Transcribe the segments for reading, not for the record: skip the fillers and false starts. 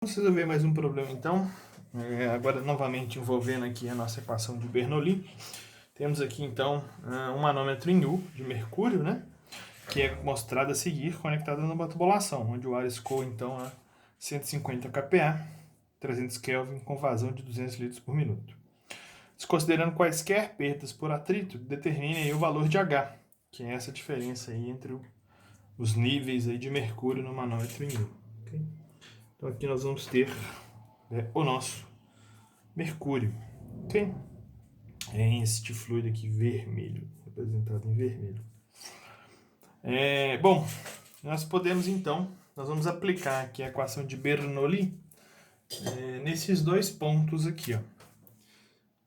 Vamos resolver mais um problema então, agora novamente envolvendo aqui a nossa equação de Bernoulli. Temos aqui então um manômetro em U de mercúrio, né, que é mostrado a seguir conectado numa tubulação, onde o ar escoa então a 150 kPa, 300 Kelvin, com vazão de 200 litros por minuto. Desconsiderando quaisquer perdas por atrito, determine aí o valor de H, que é essa diferença aí entre os níveis aí de mercúrio no manômetro em U. Okay? Então aqui nós vamos ter o nosso mercúrio, ok? É este fluido aqui vermelho, representado em vermelho. Bom, nós podemos então, nós vamos aplicar aqui a equação de Bernoulli nesses dois pontos aqui, ó.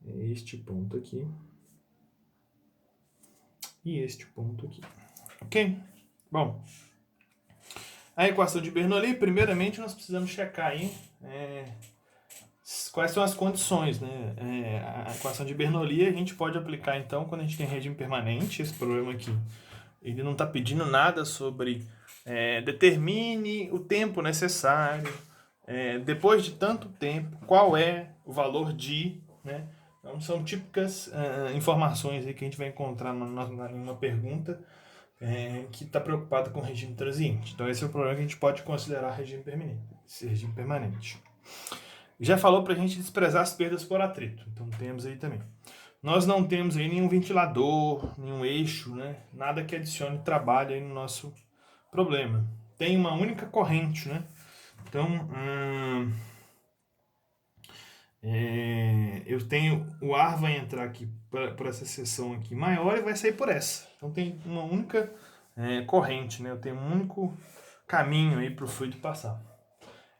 Este ponto aqui e este ponto aqui, ok? Bom, a equação de Bernoulli, primeiramente nós precisamos checar aí quais são as condições, né? A equação de Bernoulli a gente pode aplicar então quando a gente tem regime permanente. Esse problema aqui, ele não está pedindo nada sobre determine o tempo necessário, depois de tanto tempo, qual é o valor de, né? Então são típicas informações aí que a gente vai encontrar em uma pergunta que está preocupada com o regime transiente. Então esse é o problema que a gente pode considerar regime permanente. Já falou para a gente desprezar as perdas por atrito. Então temos aí também. Nós não temos aí nenhum ventilador, nenhum eixo, né? Nada que adicione trabalho aí no nosso problema. Tem uma única corrente, né? Então, eu tenho, o ar vai entrar aqui por essa seção aqui maior e vai sair por essa. Então tem uma única corrente, né? Eu tenho um único caminho aí para o fluido passar.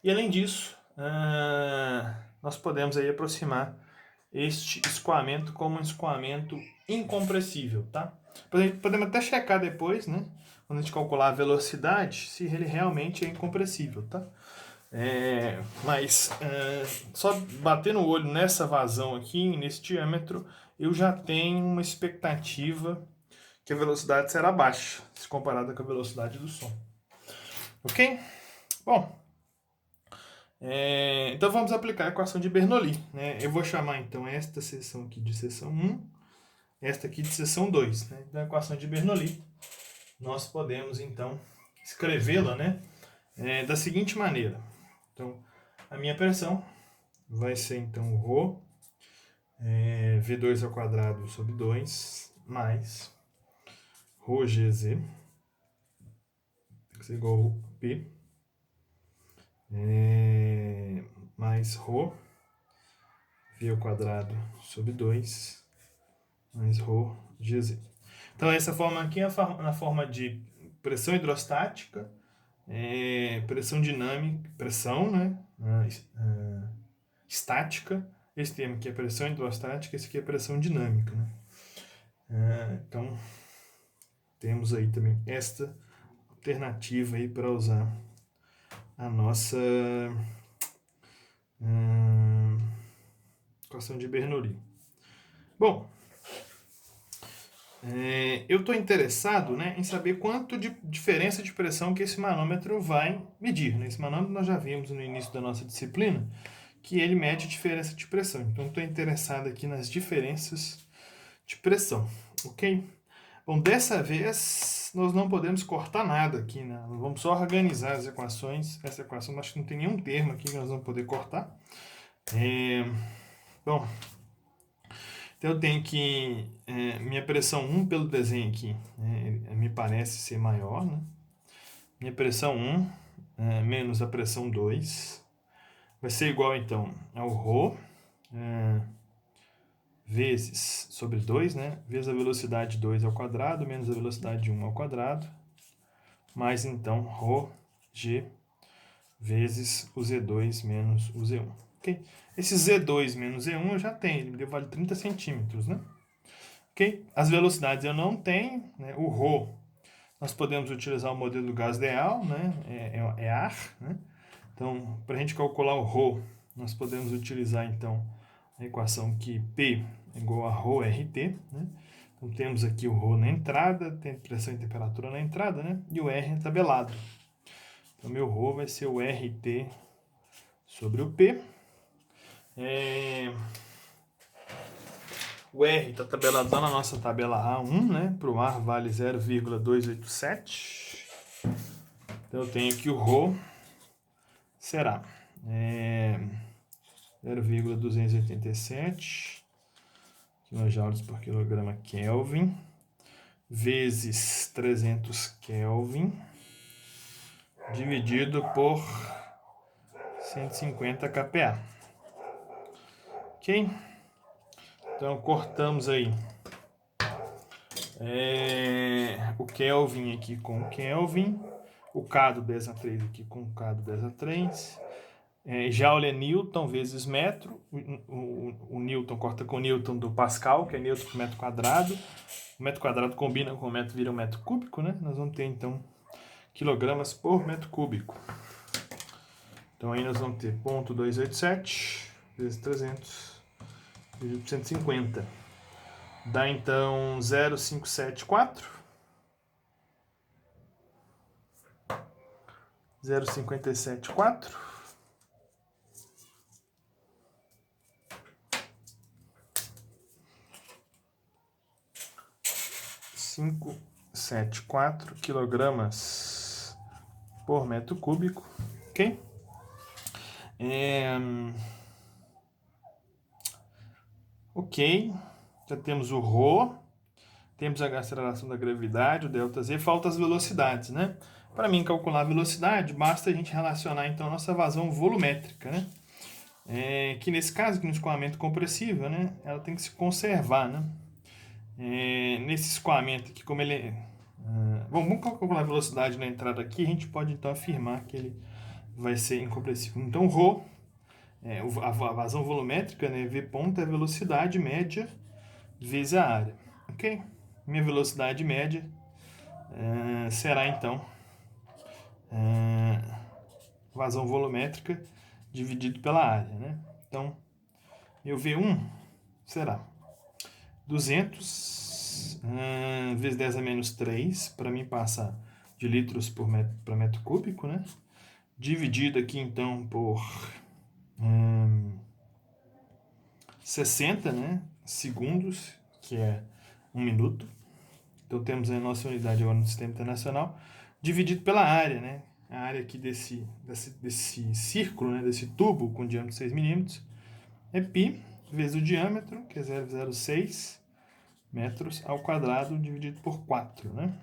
E além disso, nós podemos aí aproximar este escoamento como um escoamento incompressível, tá? Podemos até checar depois, né? Quando a gente calcular a velocidade, se ele realmente é incompressível, tá? Mas só bater no olho nessa vazão aqui, nesse diâmetro, eu já tenho uma expectativa que a velocidade será baixa, se comparada com a velocidade do som. Ok? Bom, então vamos aplicar a equação de Bernoulli, né? Eu vou chamar então esta seção aqui de seção 1, esta aqui de seção 2. Né? Então a equação de Bernoulli, nós podemos então escrevê-la, né, da seguinte maneira. Então a minha pressão vai ser então ρ V2 ao quadrado sobre 2 mais ρgz, que é igual a P, mais ρ V ao quadrado sobre 2 mais ρgz. Então essa forma aqui é na forma de pressão hidrostática, pressão dinâmica, pressão, né, estática. Esse termo aqui é pressão hidrostática, esse aqui é pressão dinâmica, né? Então temos aí também esta alternativa aí para usar a nossa equação de Bernoulli. Bom, eu estou interessado, né, em saber quanto de diferença de pressão que esse manômetro vai medir. Esse manômetro nós já vimos no início da nossa disciplina que ele mede diferença de pressão. Então estou interessado aqui nas diferenças de pressão, ok? Bom, dessa vez nós não podemos cortar nada aqui, né? Vamos só organizar as equações. Essa equação acho que não tem nenhum termo aqui que nós vamos poder cortar. Bom, então eu tenho que minha pressão 1 pelo desenho aqui me parece ser maior, né? Minha pressão 1 menos a pressão 2 vai ser igual então ao ρ vezes sobre 2, né? Vezes a velocidade 2 ao quadrado menos a velocidade 1 ao quadrado, mais então ρg vezes o Z2 menos o Z1. Okay? Esse Z2 menos Z1 eu já tenho, ele me vale 30 centímetros, né? Okay? As velocidades eu não tenho, né? O ρ, nós podemos utilizar o modelo do gás ideal, né? É ar, né? Então, para a gente calcular o ρ, nós podemos utilizar então a equação que P é igual a ρRT, né? Então temos aqui o ρ na entrada, tem pressão e temperatura na entrada, né? E o R é tabelado. Então meu ρ vai ser o RT sobre o P. O R está tabelado lá na nossa tabela A1, né? Para o ar vale 0,287. Então eu tenho aqui o ρ será 0,287 kJ por quilograma Kelvin vezes 300 Kelvin dividido por 150 kPa. Ok? Então cortamos aí o Kelvin aqui com o Kelvin, o K do 10 a 3 aqui com o K do 10 a 3. Joule é Newton vezes metro. O Newton corta com o Newton do Pascal, que é Newton por metro quadrado. O metro quadrado combina com o metro, vira um metro cúbico, né? Nós vamos ter, então, quilogramas por metro cúbico. Então, aí nós vamos ter 0,287 vezes 300 dividido por 150. Dá, então, 0,574. 0,574. 574 quilogramas por metro cúbico, ok? Ok, já temos o ρ, temos a aceleração da gravidade, o ΔZ, faltam as velocidades, né? Para mim calcular a velocidade, basta a gente relacionar então a nossa vazão volumétrica, né? Que nesse caso, aqui no escoamento compressível, né? Ela tem que se conservar, né? Nesse escoamento aqui, como ele vamos calcular a velocidade na entrada aqui, a gente pode então afirmar que ele vai ser incompressível. Então, ρ, a vazão volumétrica, né, V ponto é a velocidade média vezes a área, ok? Minha velocidade média será então vazão volumétrica dividido pela área, né? Então, meu V1 será 200 vezes 10 a menos 3, para mim passar de litros por metro, para metro cúbico, né? Dividido aqui, então, por 60, né? Segundos, que é 1 minuto. Então, temos a nossa unidade agora no Sistema Internacional, dividido pela área, né? A área aqui desse círculo, né? Desse tubo com diâmetro de 6 milímetros, é π vezes o diâmetro, que é 0,06 metros ao quadrado dividido por 4, né?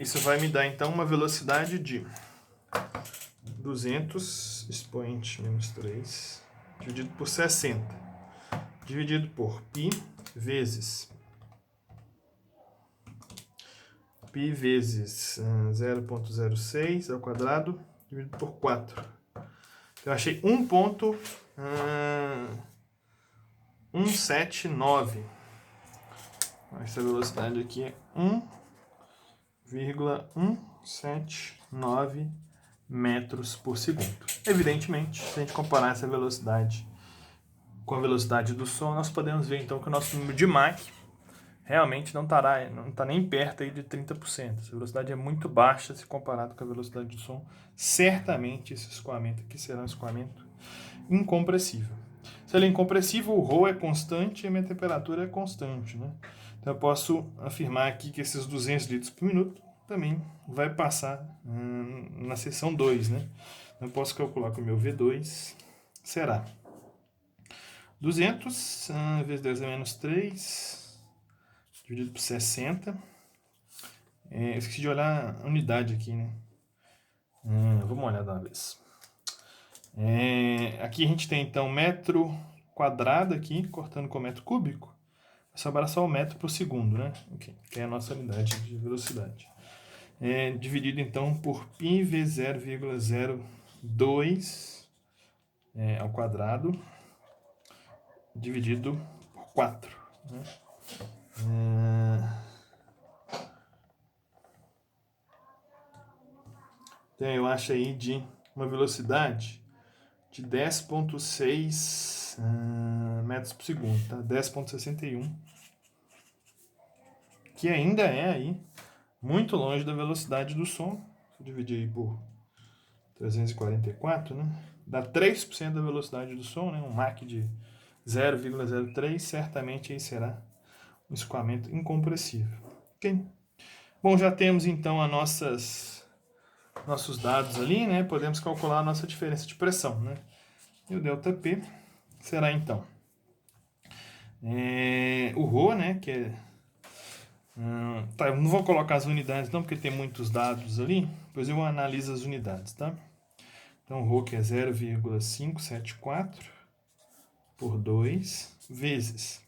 Isso vai me dar, então, uma velocidade de 200 expoente menos 3 dividido por 60, dividido por π vezes 0,06 ao quadrado dividido por 4. Eu achei 1,179. Essa velocidade aqui é 1,179 metros por segundo. Evidentemente, se a gente comparar essa velocidade com a velocidade do som, nós podemos ver então que o nosso número de Mach realmente não está nem perto aí de 30%. Essa velocidade é muito baixa se comparado com a velocidade do som. Certamente esse escoamento aqui será um escoamento incompressível. Se ele é incompressível, o ρ é constante e a minha temperatura é constante, né? Então eu posso afirmar aqui que esses 200 litros por minuto também vai passar na seção 2, né? Então eu posso calcular que o meu V2 será 200 vezes 10 a menos 3 dividido por 60. Esqueci de olhar a unidade aqui, né? Vamos olhar de uma vez. Aqui a gente tem então metro quadrado aqui, cortando com metro cúbico. Vai sobrar só o metro por segundo, né? Okay, que é a nossa unidade de velocidade. Dividido então por π vezes 0,02 ao quadrado, dividido por 4. Né? Então eu acho aí de uma velocidade de 10,6 metros por segundo, tá? 10,61, que ainda é aí muito longe da velocidade do som. Se eu dividir aí por 344, né? dá 3% da velocidade do som, né? Um Mach de 0,03, certamente aí será um escoamento incompressível. Ok? Bom, já temos então nossos dados ali, né? Podemos calcular a nossa diferença de pressão, né? E o ΔP será então o ρ, né? Que é tá, eu não vou colocar as unidades não, porque tem muitos dados ali, depois eu analiso as unidades, tá? Então, ρ que é 0,574 por 2 vezes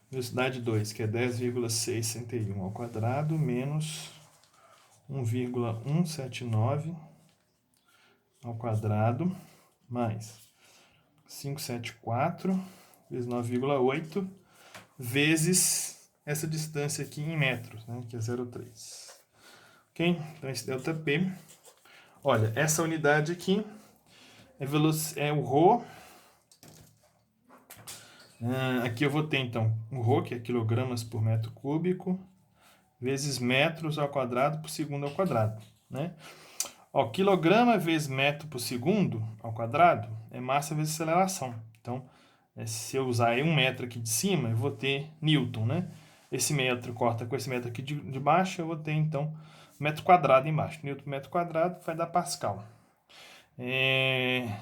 velocidade 2, que é 10,661 ao quadrado, menos 1,179 ao quadrado, mais 574 vezes 9,8 vezes essa distância aqui em metros, né, que é 0,3. Ok? Então, esse ΔP. Olha, essa unidade aqui é o ρ. Aqui eu vou ter, então, o ρ, que é quilogramas por metro cúbico, vezes metros ao quadrado por segundo ao quadrado, né? Ó, quilograma vezes metro por segundo ao quadrado é massa vezes aceleração. Então, se eu usar aí 1 metro aqui de cima, eu vou ter Newton, né? Esse metro corta com esse metro aqui de baixo, eu vou ter, então, metro quadrado embaixo. Newton por metro quadrado vai dar Pascal.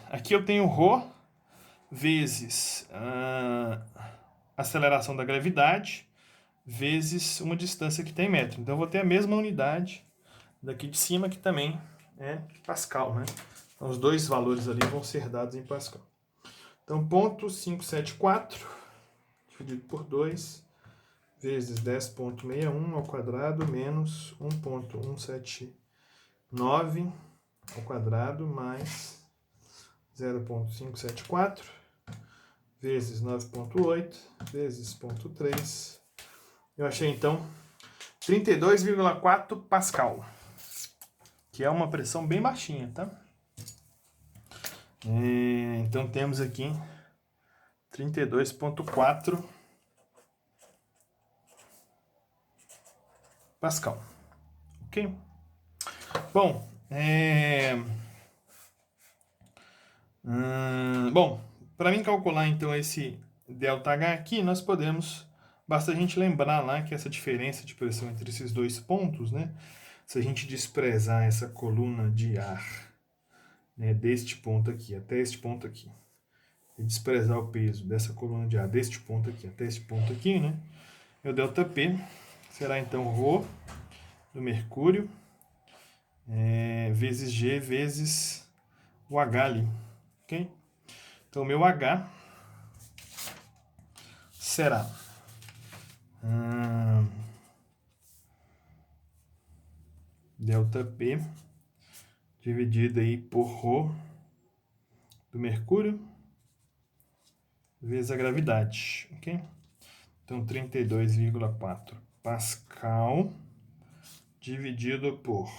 Aqui eu tenho ρ vezes a aceleração da gravidade vezes uma distância que tem em metro. Então, eu vou ter a mesma unidade daqui de cima, que também é Pascal, né? Então, os dois valores ali vão ser dados em Pascal. Então, ponto 574 dividido por 2 vezes 10,61 ao quadrado menos 1,179 ao quadrado mais 0,574 vezes 9,8 vezes 0,3. Eu achei, então, 32,4 Pascal, que é uma pressão bem baixinha, tá? Então, temos aqui 32,4 Pascal. Ok? Bom, para mim calcular, então, esse ΔH aqui, nós podemos... Basta a gente lembrar lá que essa diferença de pressão entre esses dois pontos, né? Se a gente desprezar essa coluna de ar, né, deste ponto aqui até este ponto aqui, e desprezar o peso dessa coluna de ar deste ponto aqui até este ponto aqui, né? O ΔP será então ρ do mercúrio vezes G vezes o H ali, ok? Então, o meu H será ΔP dividido aí por ρ do mercúrio vezes a gravidade, ok? Então, 32,4 Pascal dividido por...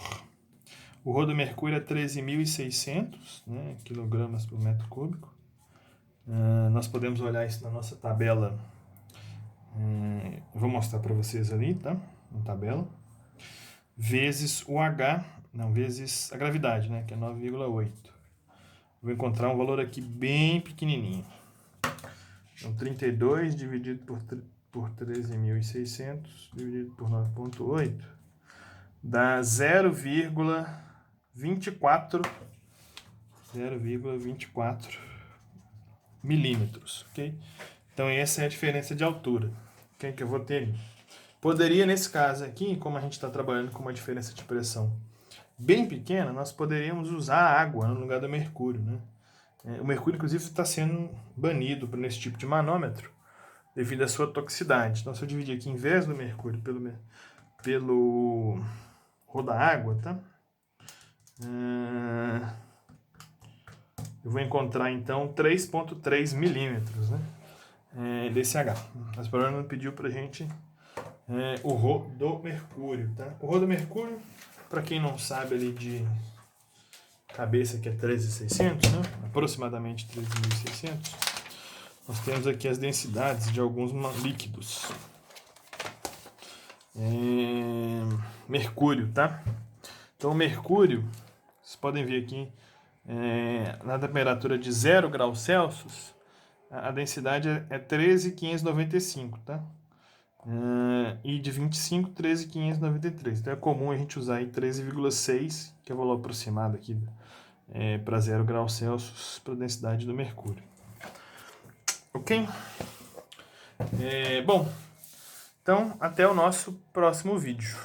O ρ do mercúrio é 13.600, né, quilogramas por metro cúbico. Nós podemos olhar isso na nossa tabela. Eu vou mostrar para vocês ali, tá? Na tabela. Vezes o H, não, vezes a gravidade, né, que é 9,8. Vou encontrar um valor aqui bem pequenininho. Então, 32 dividido por 13.600 dividido por 9,8 dá 0,24 milímetros, ok? Então, essa é a diferença de altura, okay, que eu vou ter. Poderia, nesse caso aqui, como a gente está trabalhando com uma diferença de pressão bem pequena, nós poderíamos usar a água no lugar do mercúrio, né? O mercúrio, inclusive, está sendo banido nesse tipo de manômetro devido à sua toxicidade. Então, se eu dividir aqui, em vez do mercúrio, pelo ρ da água, tá? Eu vou encontrar, então, 3,3 milímetros, né, desse H. Mas o programa pediu pra gente o ρ do mercúrio, tá? O ρ do mercúrio, para quem não sabe ali de cabeça, que é 13.600, né? Aproximadamente 13.600. Nós temos aqui as densidades de alguns líquidos. Mercúrio, tá? Então, o mercúrio, vocês podem ver aqui na temperatura de 0 graus Celsius, a densidade é 13.595, tá? E de 25, 13.593. Então é comum a gente usar aí 13,6, que é o valor aproximado aqui, para 0 graus Celsius para a densidade do mercúrio. Ok? Bom, então até o nosso próximo vídeo.